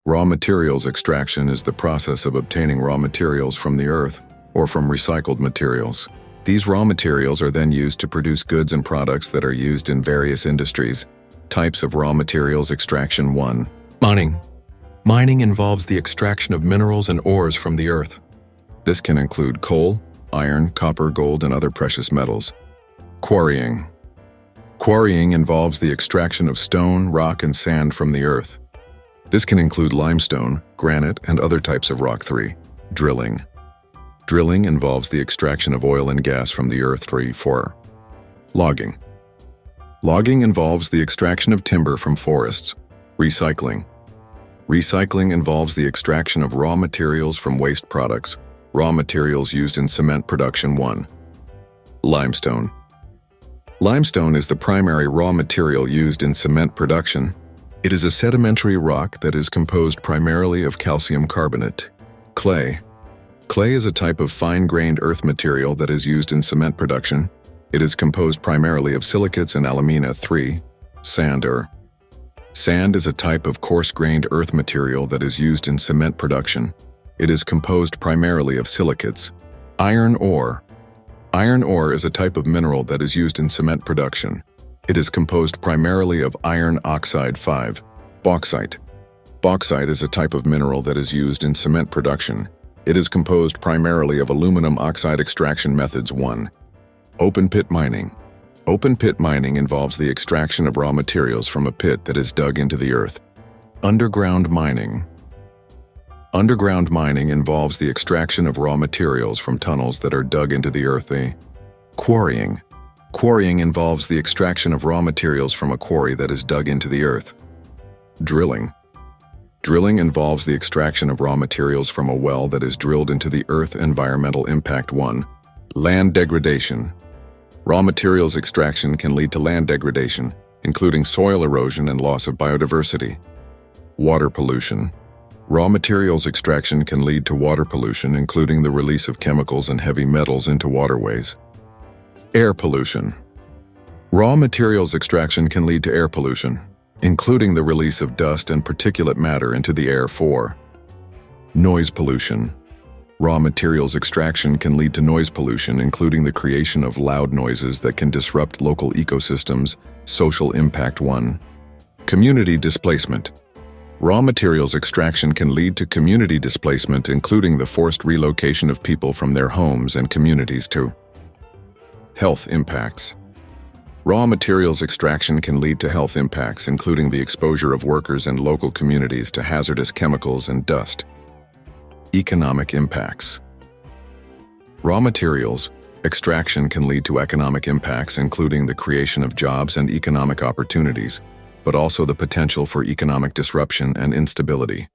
Raw materials extraction is the process of obtaining raw materials from the earth or from recycled materials. These raw materials are then used to produce goods and products that are used in various industries. Types of raw materials extraction. 1. Mining. Mining involves the extraction of minerals and ores from the earth. This can include coal, iron, copper, gold, and other precious metals. Quarrying. Quarrying involves the extraction of stone, rock, and sand from the earth. This can include limestone, granite, and other types of rock. 3. Drilling. Drilling involves the extraction of oil and gas from the earth. 4. Logging. Logging involves the extraction of timber from forests. Recycling. Recycling involves the extraction of raw materials from waste products. Raw materials used in cement production. 1. Limestone. Limestone is the primary raw material used in cement production. It is a sedimentary rock that is composed primarily of calcium carbonate. Clay. Clay is a type of fine-grained earth material that is used in cement production. It is composed primarily of silicates and alumina. 3. Sand. Sand is a type of coarse-grained earth material that is used in cement production. It is composed primarily of silicates. Iron ore. Iron ore is a type of mineral that is used in cement production. It is composed primarily of iron oxide. 5. Bauxite. Bauxite is a type of mineral that is used in cement production. It is composed primarily of aluminum oxide extraction methods. 1. Open pit mining. Open pit mining involves the extraction of raw materials from a pit that is dug into the earth. Underground mining. Underground mining involves the extraction of raw materials from tunnels that are dug into the earth. Quarrying. Quarrying involves the extraction of raw materials from a quarry that is dug into the earth. Drilling. Drilling involves the extraction of raw materials from a well that is drilled into the earth. Environmental impact. 1. Land degradation. Raw materials extraction can lead to land degradation, including soil erosion and loss of biodiversity. Water pollution. Raw materials extraction can lead to water pollution, including the release of chemicals and heavy metals into waterways. Air pollution. Raw materials extraction can lead to air pollution, including the release of dust and particulate matter into the air. 4. Noise pollution. Raw materials extraction can lead to noise pollution, including the creation of loud noises that can disrupt local ecosystems. Social impact. 1. Community displacement. Raw materials extraction can lead to community displacement, including the forced relocation of people from their homes and communities. 2. Health impacts. Raw materials extraction can lead to health impacts, including the exposure of workers and local communities to hazardous chemicals and dust. Economic impacts. Raw materials extraction can lead to economic impacts, including the creation of jobs and economic opportunities, but also the potential for economic disruption and instability.